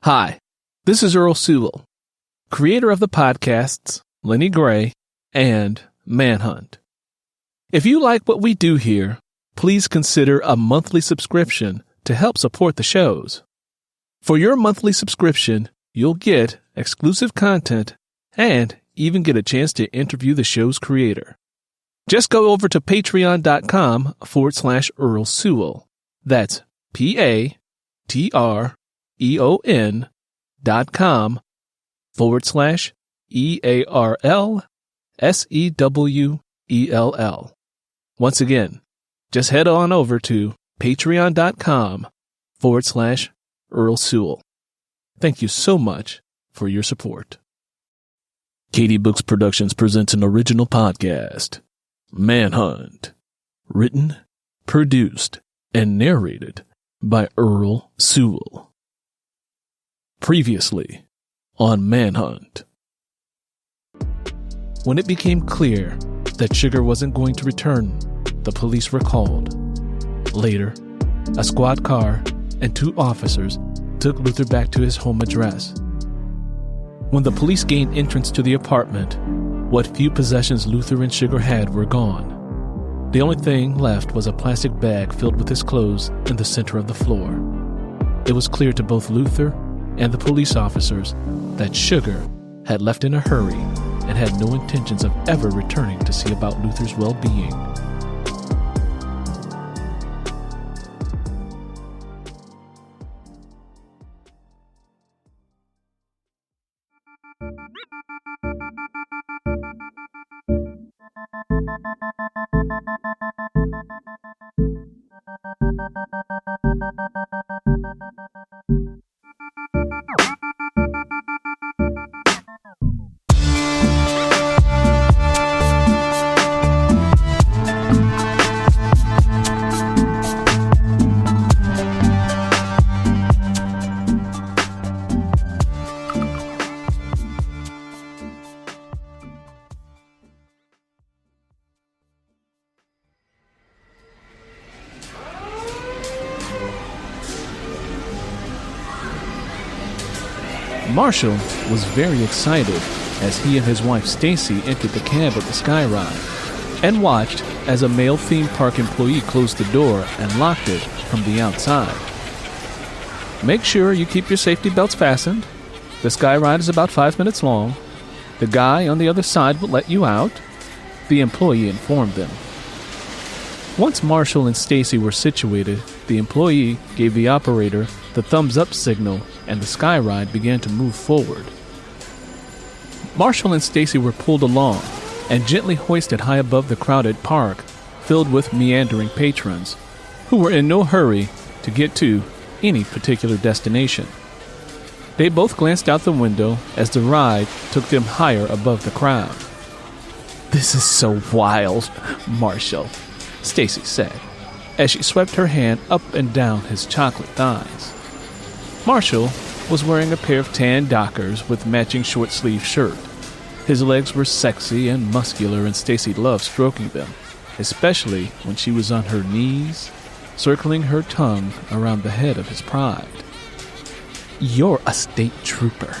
Hi, this is Earl Sewell, creator of the podcasts Lenny Gray and Manhunt. If you like what we do here, please consider a monthly subscription to help support the shows. For your monthly subscription, you'll get exclusive content and even get a chance to interview the show's creator. Just go over to patreon.com/Earl Sewell. That's patreon.com/EARLSEWELL. Once again, just head on over to patreon.com/Earl Sewell. Thank you so much for your support. Katie Books Productions presents an original podcast, Manhunt, written, produced, and narrated by Earl Sewell. Previously on Manhunt. When it became clear that Sugar wasn't going to return, the police were called. Later, a squad car and 2 officers took Luther back to his home address. When the police gained entrance to the apartment, what few possessions Luther and Sugar had were gone. The only thing left was a plastic bag filled with his clothes in the center of the floor. It was clear to both Luther and the police officers that Sugar had left in a hurry and had no intentions of ever returning to see about Luther's well-being. Marshall was very excited as he and his wife Stacy entered the cab of the Skyride and watched as a male theme park employee closed the door and locked it from the outside. Make sure you keep your safety belts fastened. The Skyride is about 5 minutes long. The guy on the other side will let you out, the employee informed them. Once Marshall and Stacy were situated, the employee gave the operator the thumbs-up signal and the Skyride began to move forward. Marshall and Stacy were pulled along and gently hoisted high above the crowded park, filled with meandering patrons, who were in no hurry to get to any particular destination. They both glanced out the window as the ride took them higher above the crowd. "This is so wild, Marshall," Stacy said, as she swept her hand up and down his chocolate thighs. Marshall was wearing a pair of tan Dockers with matching short-sleeved shirt. His legs were sexy and muscular, and Stacy loved stroking them, especially when she was on her knees, circling her tongue around the head of his pride. "You're a state trooper.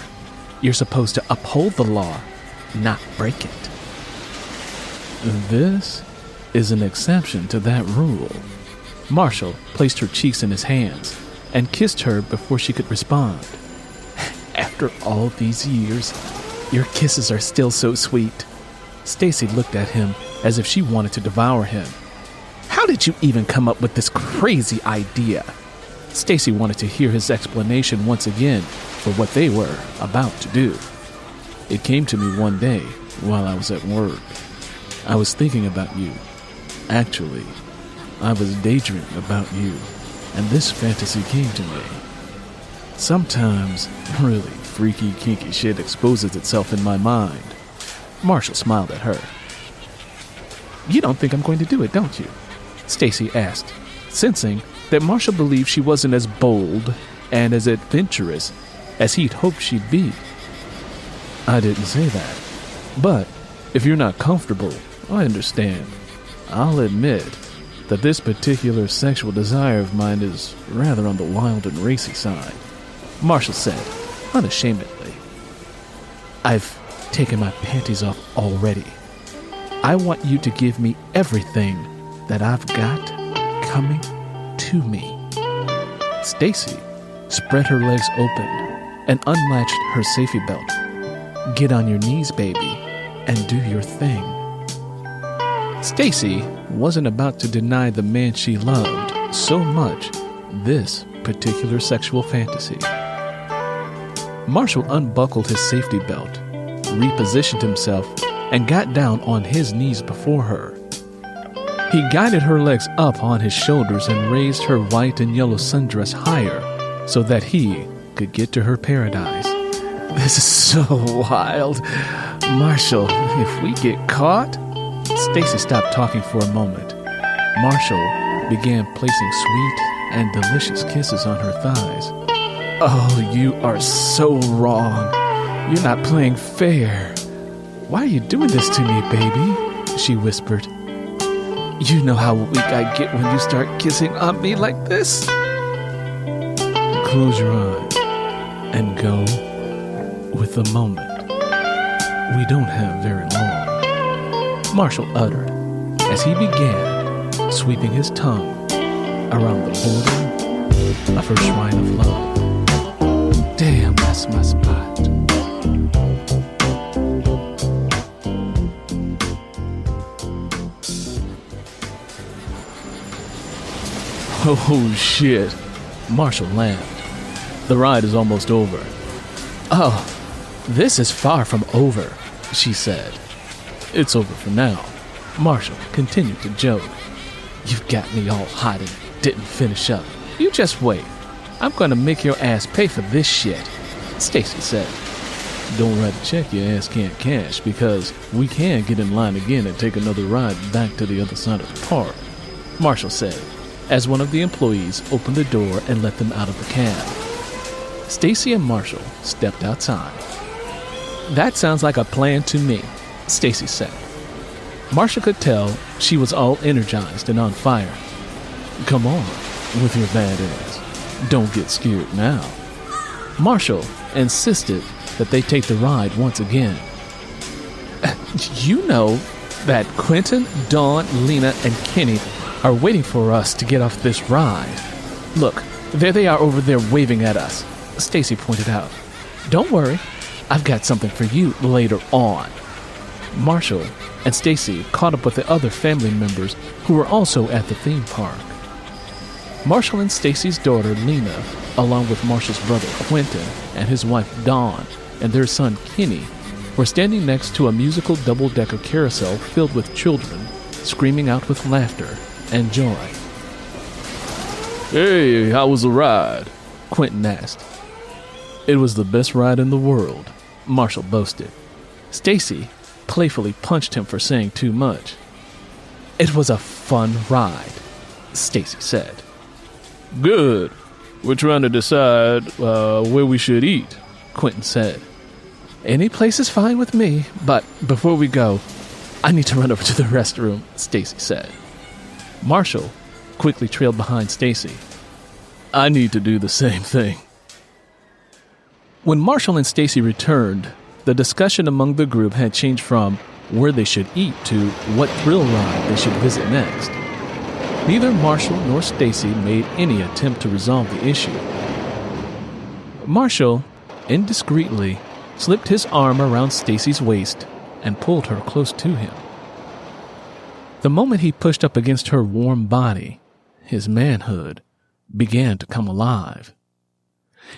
You're supposed to uphold the law, not break it." "This is an exception to that rule." Marshall placed her cheeks in his hands and kissed her before she could respond. "After all these years, your kisses are still so sweet." Stacy looked at him as if she wanted to devour him. "How did you even come up with this crazy idea?" Stacy wanted to hear his explanation once again for what they were about to do. "It came to me one day while I was at work. I was thinking about you. Actually, I was daydreaming about you, and this fantasy came to me. Sometimes really freaky, kinky shit exposes itself in my mind." Marshall smiled at her. "You don't think I'm going to do it, don't you?" Stacy asked, sensing that Marshall believed she wasn't as bold and as adventurous as he'd hoped she'd be. "I didn't say that. But if you're not comfortable, I understand. I'll admit that this particular sexual desire of mine is rather on the wild and racy side," Marshall said, unashamedly. "I've taken my panties off already. I want you to give me everything that I've got coming to me." Stacy spread her legs open and unlatched her safety belt. "Get on your knees, baby, and do your thing." Stacy wasn't about to deny the man she loved so much this particular sexual fantasy. Marshall unbuckled his safety belt, repositioned himself, and got down on his knees before her. He guided her legs up on his shoulders and raised her white and yellow sundress higher so that he could get to her paradise. "This is so wild. Marshall, if we get caught..." Stacy stopped talking for a moment. Marshall began placing sweet and delicious kisses on her thighs. "Oh, you are so wrong. You're not playing fair. Why are you doing this to me, baby?" she whispered. "You know how weak I get when you start kissing on me like this." "Close your eyes and go with the moment. We don't have very long," Marshall uttered as he began sweeping his tongue around the border of her shrine of love. Damn, that's my spot. Oh shit, Marshall laughed. "The ride is almost over." "Oh, this is far from over," she said. "It's over for now," Marshall continued to joke. "You've got me all hot and didn't finish up. You just wait. I'm going to make your ass pay for this shit," Stacy said. "Don't write a check your ass can't cash, because we can get in line again and take another ride back to the other side of the park," Marshall said, as one of the employees opened the door and let them out of the cab. Stacy and Marshall stepped outside. "That sounds like a plan to me," Stacy said. Marshall could tell she was all energized and on fire. "Come on, with your bad ass. Don't get scared now." Marshall insisted that they take the ride once again. "You know that Quintin, Dawn, Lena, and Kenny are waiting for us to get off this ride. Look, there they are over there waving at us," Stacy pointed out. "Don't worry, I've got something for you later on." Marshall and Stacy caught up with the other family members who were also at the theme park. Marshall and Stacy's daughter Lena, along with Marshall's brother Quintin and his wife Dawn and their son Kenny, were standing next to a musical double-decker carousel filled with children screaming out with laughter and joy. "Hey, how was the ride?" Quintin asked. "It was the best ride in the world," Marshall boasted. Stacy playfully punched him for saying too much. "It was a fun ride," Stacy said. "Good. We're trying to decide where we should eat," Quintin said. "Any place is fine with me, but before we go, I need to run over to the restroom," Stacy said. Marshall quickly trailed behind Stacy. "I need to do the same thing." When Marshall and Stacy returned, the discussion among the group had changed from where they should eat to what thrill ride they should visit next. Neither Marshall nor Stacy made any attempt to resolve the issue. Marshall indiscreetly slipped his arm around Stacy's waist and pulled her close to him. The moment he pushed up against her warm body, his manhood began to come alive.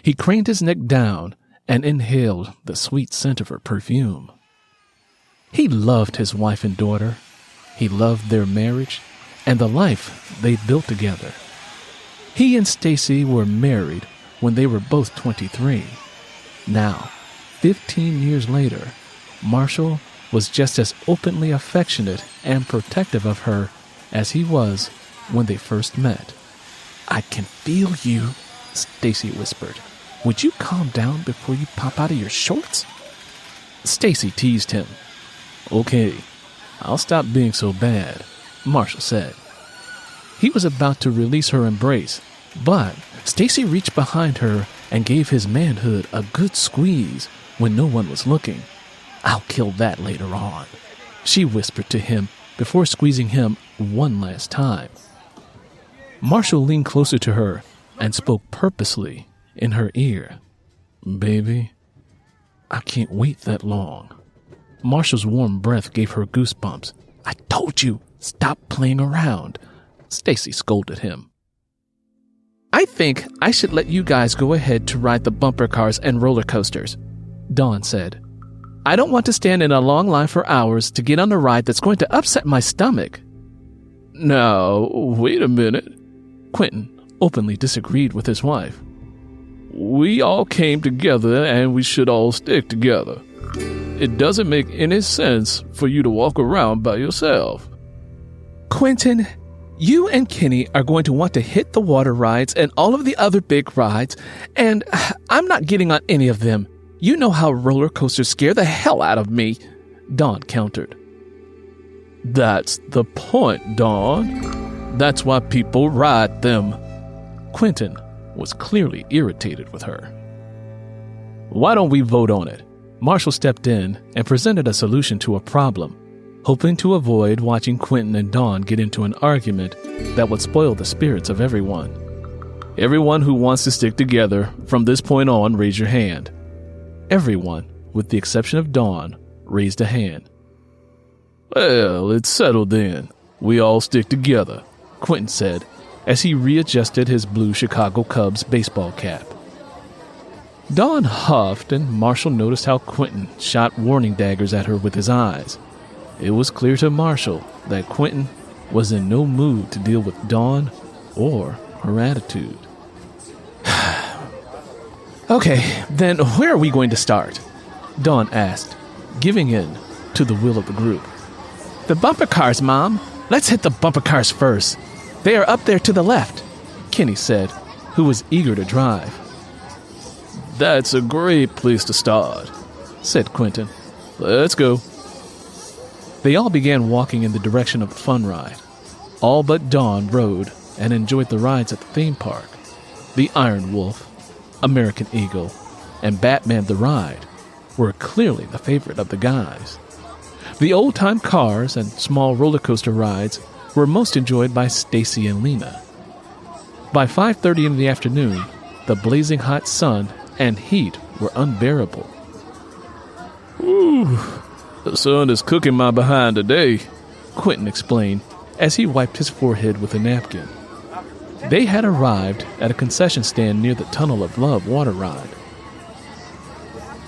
He craned his neck down and inhaled the sweet scent of her perfume. He loved his wife and daughter. He loved their marriage and the life they'd built together. He and Stacy were married when they were both 23. Now, 15 years later, Marshall was just as openly affectionate and protective of her as he was when they first met. "I can feel you," Stacy whispered. "Would you calm down before you pop out of your shorts?" Stacy teased him. "Okay, I'll stop being so bad," Marshall said. He was about to release her embrace, but Stacy reached behind her and gave his manhood a good squeeze when no one was looking. "I'll kill that later on," she whispered to him before squeezing him one last time. Marshall leaned closer to her and spoke purposely in her ear. "Baby, I can't wait that long." Marshall's warm breath gave her goosebumps. "I told you, stop playing around," Stacy scolded him. "I think I should let you guys go ahead to ride the bumper cars and roller coasters," Dawn said. "I don't want to stand in a long line for hours to get on a ride that's going to upset my stomach." "Now, wait a minute." Quintin openly disagreed with his wife. "We all came together and we should all stick together. It doesn't make any sense for you to walk around by yourself." "Quintin, you and Kenny are going to want to hit the water rides and all of the other big rides, and I'm not getting on any of them. You know how roller coasters scare the hell out of me," Dawn countered. "That's the point, Dawn. That's why people ride them." Quintin was clearly irritated with her. "Why don't we vote on it?" Marshall stepped in and presented a solution to a problem, hoping to avoid watching Quintin and Dawn get into an argument that would spoil the spirits of everyone. "Everyone who wants to stick together from this point on, raise your hand." Everyone, with the exception of Dawn, raised a hand. "Well, it's settled then. We all stick together," Quintin said as he readjusted his blue Chicago Cubs baseball cap. Dawn huffed, and Marshall noticed how Quintin shot warning daggers at her with his eyes. It was clear to Marshall that Quintin was in no mood to deal with Dawn or her attitude. "Okay, then where are we going to start?" Dawn asked, giving in to the will of the group. "The bumper cars, Mom. Let's hit the bumper cars first. They are up there to the left," Kenny said, who was eager to drive. "That's a great place to start," said Quintin. "Let's go." They all began walking in the direction of the fun ride. All but Dawn rode and enjoyed the rides at the theme park. The Iron Wolf, American Eagle, and Batman the Ride were clearly the favorite of the guys. The old-time cars and small roller coaster rides were most enjoyed by Stacy and Lena. By 5:30 in the afternoon, the blazing hot sun and heat were unbearable. "Ooh, the sun is cooking my behind today," Quintin explained as he wiped his forehead with a napkin. They had arrived at a concession stand near the Tunnel of Love water ride.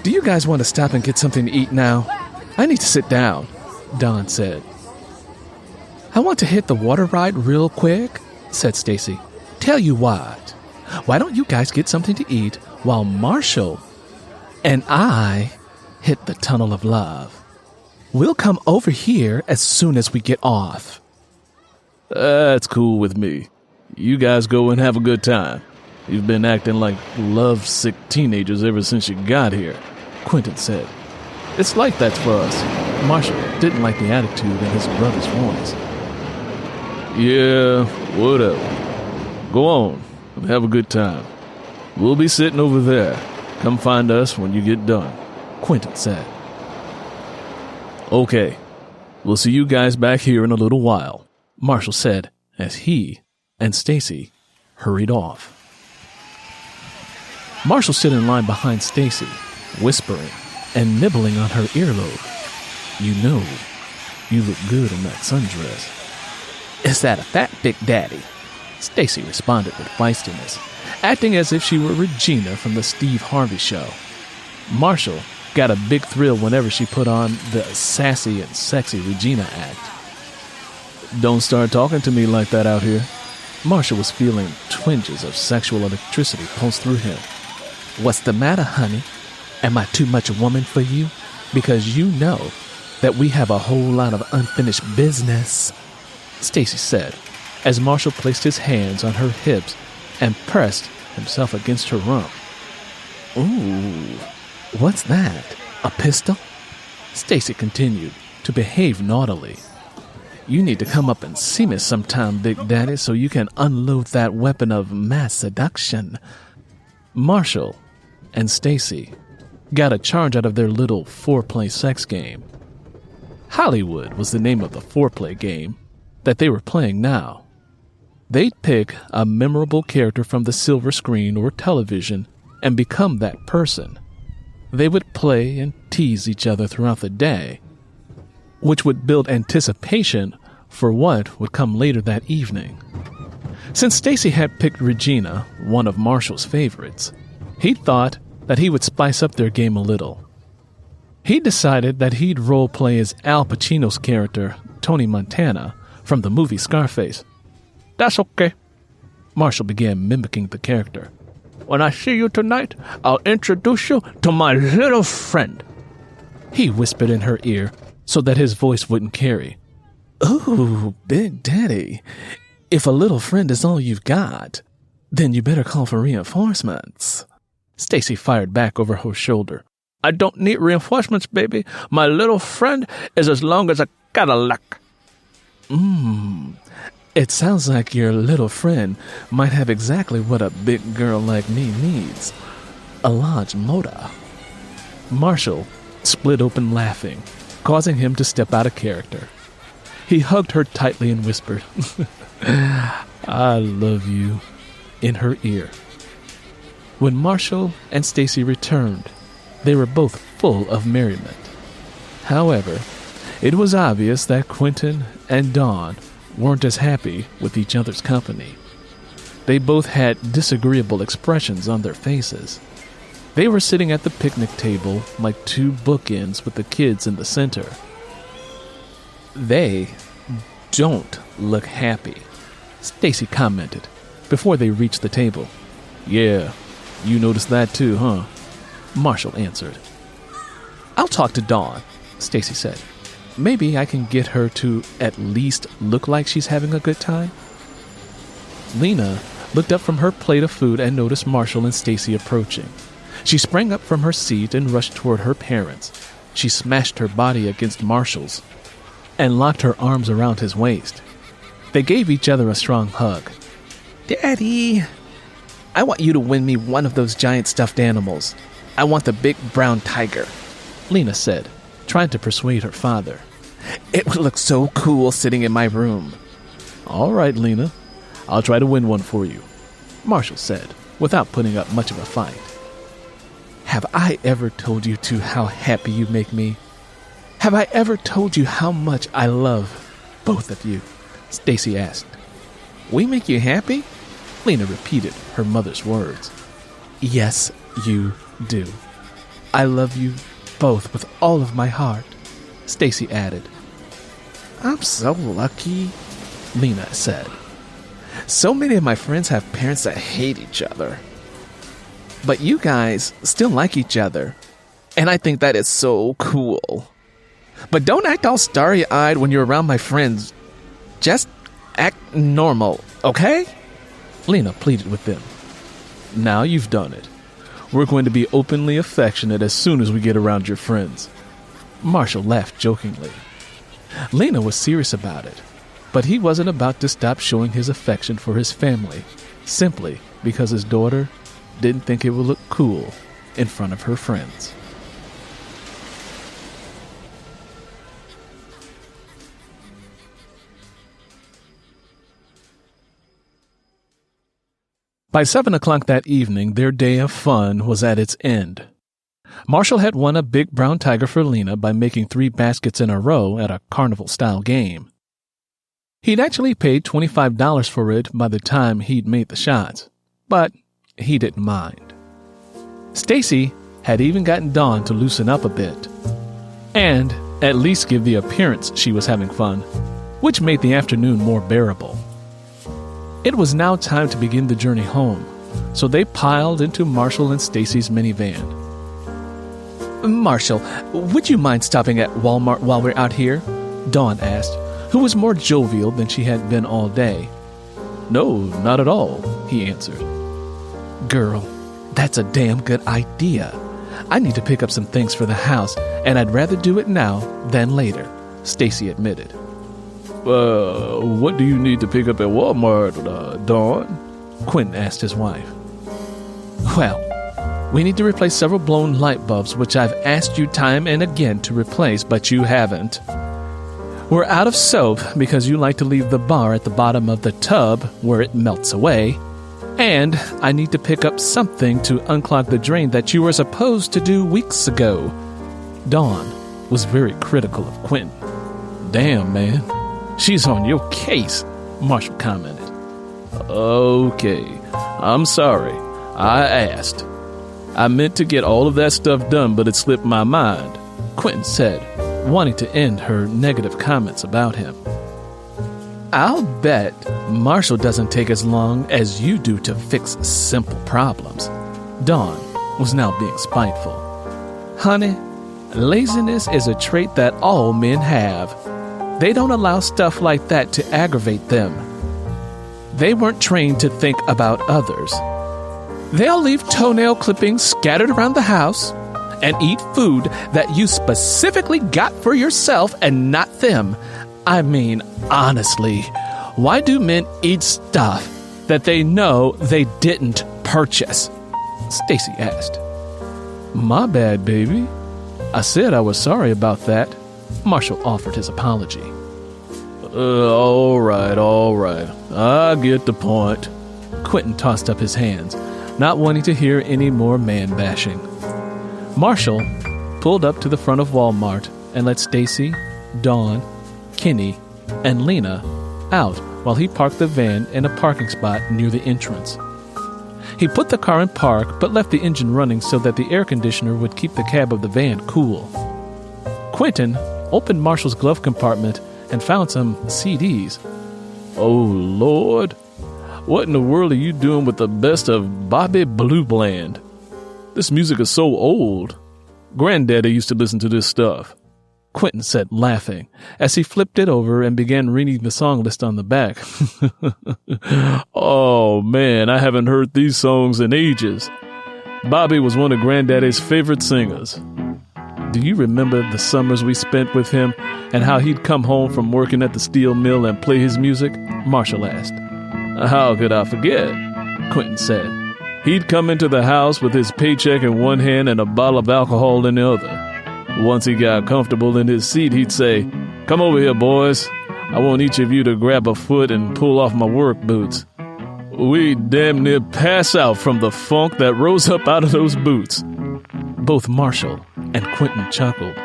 "Do you guys want to stop and get something to eat now? I need to sit down," Dawn said. "I want to hit the water ride real quick," said Stacy. "Tell you what, why don't you guys get something to eat while Marshall and I hit the Tunnel of Love? We'll come over here as soon as we get off." "That's cool with me. You guys go and have a good time. You've been acting like love-sick teenagers ever since you got here," Quintin said. "It's like that for us." Marshall didn't like the attitude in his brother's voice. "Yeah, whatever. Go on and have a good time. We'll be sitting over there. Come find us when you get done," Quintin said. "Okay, we'll see you guys back here in a little while," Marshall said as he and Stacy hurried off. Marshall stood in line behind Stacy, whispering and nibbling on her earlobe. "You know, you look good in that sundress." "Is that a fat Big Daddy?" Stacy responded with feistiness, acting as if she were Regina from the Steve Harvey Show. Marshall got a big thrill whenever she put on the sassy and sexy Regina act. "Don't start talking to me like that out here." Marshall was feeling twinges of sexual electricity pulse through him. "What's the matter, honey? Am I too much a woman for you? Because you know that we have a whole lot of unfinished business," Stacy said, as Marshall placed his hands on her hips and pressed himself against her rump. "Ooh, what's that? A pistol?" Stacy continued to behave naughtily. "You need to come up and see me sometime, Big Daddy, so you can unload that weapon of mass seduction." Marshall and Stacy got a charge out of their little foreplay sex game. Hollywood was the name of the foreplay game that they were playing now. They'd pick a memorable character from the silver screen or television and become that person. They would play and tease each other throughout the day, which would build anticipation for what would come later that evening. Since Stacy had picked Regina, one of Marshall's favorites, he thought that he would spice up their game a little. He decided that he'd role-play as Al Pacino's character, Tony Montana, from the movie Scarface. "That's okay." Marshall began mimicking the character. "When I see you tonight, I'll introduce you to my little friend." He whispered in her ear so that his voice wouldn't carry. "Ooh, Big Daddy, if a little friend is all you've got, then you better call for reinforcements." Stacy fired back over her shoulder. "I don't need reinforcements, baby. My little friend is as long as a Cadillac." It sounds like your little friend might have exactly what a big girl like me needs. A large motor. Marshall split open laughing, causing him to step out of character. He hugged her tightly and whispered, "I love you," in her ear. When Marshall and Stacy returned, they were both full of merriment. However, it was obvious that Quintin and Dawn weren't as happy with each other's company. They both had disagreeable expressions on their faces. They were sitting at the picnic table like two bookends with the kids in the center. "They don't look happy," Stacy commented before they reached the table. "Yeah, you noticed that too, huh?" Marshall answered. "I'll talk to Dawn," Stacy said. "Maybe I can get her to at least look like she's having a good time." Lena looked up from her plate of food and noticed Marshall and Stacy approaching. She sprang up from her seat and rushed toward her parents. She smashed her body against Marshall's and locked her arms around his waist. They gave each other a strong hug. "Daddy, I want you to win me one of those giant stuffed animals. I want the big brown tiger," Lena said, trying to persuade her father. "It would look so cool sitting in my room." "All right, Lena. I'll try to win one for you," Marshall said, without putting up much of a fight. "Have I ever told you two how happy you make me? Have I ever told you how much I love both of you?" Stacy asked. "We make you happy?" Lena repeated her mother's words. "Yes, you do. I love you both with all of my heart," Stacy added. "I'm so lucky," Lena said. "So many of my friends have parents that hate each other. But you guys still like each other, and I think that is so cool. But don't act all starry-eyed when you're around my friends. Just act normal, okay?" Lena pleaded with them. "Now you've done it. We're going to be openly affectionate as soon as we get around your friends." Marshall laughed jokingly. Lena was serious about it, but he wasn't about to stop showing his affection for his family simply because his daughter didn't think it would look cool in front of her friends. By 7 o'clock that evening, their day of fun was at its end. Marshall had won a big brown tiger for Lena by making 3 baskets in a row at a carnival-style game. He'd actually paid $25 for it by the time he'd made the shots, but he didn't mind. Stacy had even gotten Dawn to loosen up a bit, and at least give the appearance she was having fun, which made the afternoon more bearable. It was now time to begin the journey home, so they piled into Marshall and Stacy's minivan. "Marshall, would you mind stopping at Walmart while we're out here?" Dawn asked, who was more jovial than she had been all day. "No, not at all," he answered. "Girl, that's a damn good idea. I need to pick up some things for the house, and I'd rather do it now than later," Stacy admitted. What do you need to pick up at Walmart, Dawn?" Quintin asked his wife. Well, we need to replace several blown light bulbs, which I've asked you time and again to replace, but you haven't. We're out of soap because you like to leave the bar at the bottom of the tub where it melts away. And I need to pick up something to unclog the drain that you were supposed to do weeks ago. Dawn was very critical of Quintin. Damn, man. She's on your case, Marshall commented. Okay, I'm sorry. I asked. I meant to get all of that stuff done, but it slipped my mind, Quintin said, wanting to end her negative comments about him. I'll bet Marshall doesn't take as long as you do to fix simple problems. Dawn was now being spiteful. Honey, laziness is a trait that all men have. They don't allow stuff like that to aggravate them. They weren't trained to think about others. They'll leave toenail clippings scattered around the house and eat food that you specifically got for yourself and not them. I mean, honestly, why do men eat stuff that they know they didn't purchase? Stacy asked. My bad, baby. I said I was sorry about that. Marshall offered his apology. All right. I get the point. Quintin tossed up his hands, not wanting to hear any more man-bashing. Marshall pulled up to the front of Walmart and let Stacy, Dawn, Kenny, and Lena out while he parked the van in a parking spot near the entrance. He put the car in park but left the engine running so that the air conditioner would keep the cab of the van cool. Quintin opened Marshall's glove compartment and found some CDs. Oh, Lord. What in the world are you doing with the best of Bobby Blue Bland? This music is so old. Granddaddy used to listen to this stuff, Quintin said, laughing, as he flipped it over and began reading the song list on the back. Oh, man, I haven't heard these songs in ages. Bobby was one of Granddaddy's favorite singers. Do you remember the summers we spent with him and how he'd come home from working at the steel mill and play his music? Marshall asked. How could I forget? Quintin said. He'd come into the house with his paycheck in one hand and a bottle of alcohol in the other. Once he got comfortable in his seat, he'd say, Come over here, boys. I want each of you to grab a foot and pull off my work boots. We'd damn near pass out from the funk that rose up out of those boots. Both Marshall and Quintin chuckled.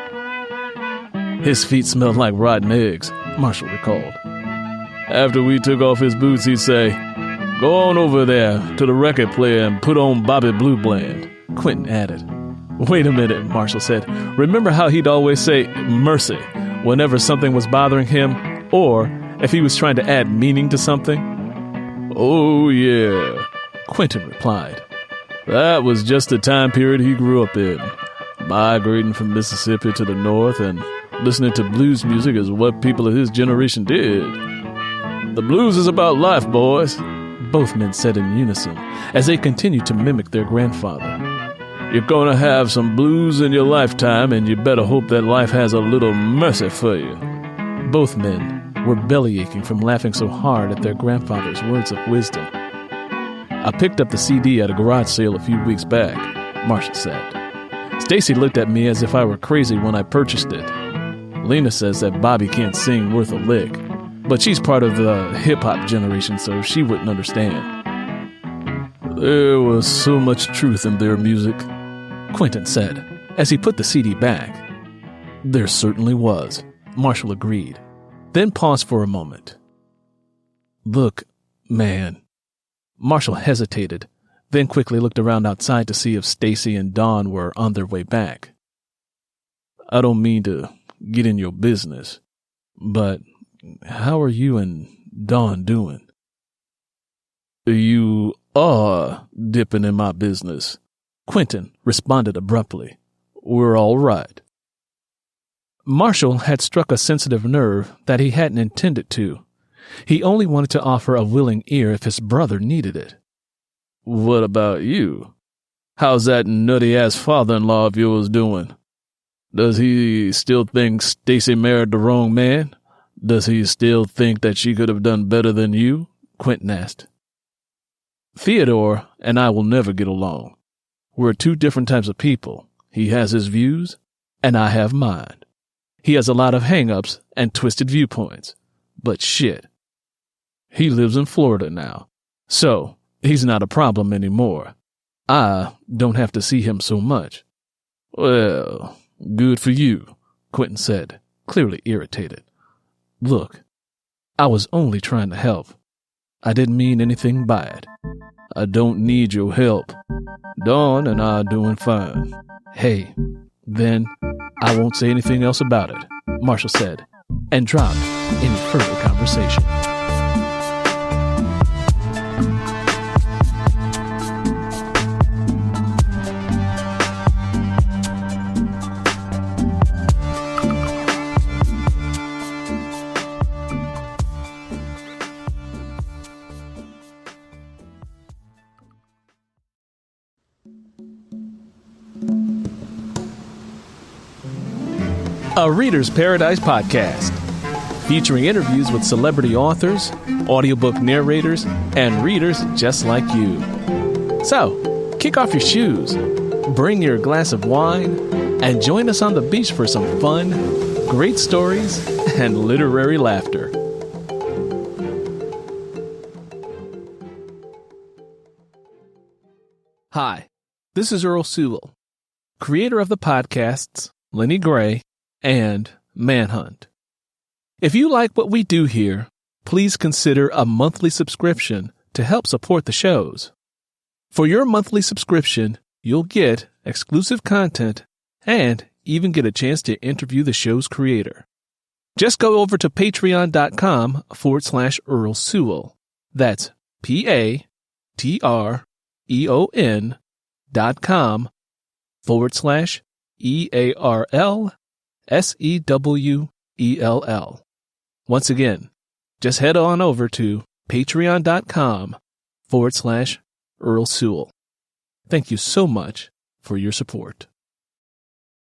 His feet smelled like rotten eggs, Marshall recalled. After we took off his boots, he'd say, Go on over there to the record player and put on Bobby Blue Bland, Quintin added. Wait a minute, Marshall said. Remember how he'd always say, mercy, whenever something was bothering him, or if he was trying to add meaning to something? Oh, yeah, Quintin replied. That was just the time period he grew up in. Migrating from Mississippi to the north and listening to blues music is what people of his generation did. The blues is about life, boys, both men said in unison as they continued to mimic their grandfather. You're going to have some blues in your lifetime, and you better hope that life has a little mercy for you. Both men were bellyaching from laughing so hard at their grandfather's words of wisdom. I picked up the CD at a garage sale a few weeks back, Marshall said. Stacy looked at me as if I were crazy when I purchased it. Lena says that Bobby can't sing worth a lick, but she's part of the hip-hop generation, so she wouldn't understand. There was so much truth in their music, Quintin said, as he put the CD back. There certainly was, Marshall agreed, then paused for a moment. Look, man. Marshall hesitated, then quickly looked around outside to see if Stacy and Dawn were on their way back. I don't mean to get in your business, but how are you and Dawn doing? You are dipping in my business, Quintin responded abruptly. We're all right. Marshall had struck a sensitive nerve that he hadn't intended to. He only wanted to offer a willing ear if his brother needed it. What about you? How's that nutty-ass father-in-law of yours doing? Does he still think Stacy married the wrong man? Does he still think that she could have done better than you? Quintin asked. Theodore and I will never get along. We're two different types of people. He has his views, and I have mine. He has a lot of hang-ups and twisted viewpoints. But shit. He lives in Florida now, so he's not a problem anymore. I don't have to see him so much. Well, good for you, Quintin said, clearly irritated. Look, I was only trying to help. I didn't mean anything by it. I don't need your help. Dawn and I are doing fine. Hey, then I won't say anything else about it, Marshall said, and dropped any further conversation. A Reader's Paradise podcast, featuring interviews with celebrity authors, audiobook narrators, and readers just like you. So, kick off your shoes, bring your glass of wine, and join us on the beach for some fun, great stories, and literary laughter. Hi, this is Earl Sewell, creator of the podcasts Lenny Gray and Manhunt. If you like what we do here, please consider a monthly subscription to help support the shows. For your monthly subscription, you'll get exclusive content and even get a chance to interview the show's creator. Just go over to patreon.com/Earl Sewell. That's patreon.com/EARLSEWELL. Once again, just head on over to patreon.com/Earl Sewell. Thank you so much for your support.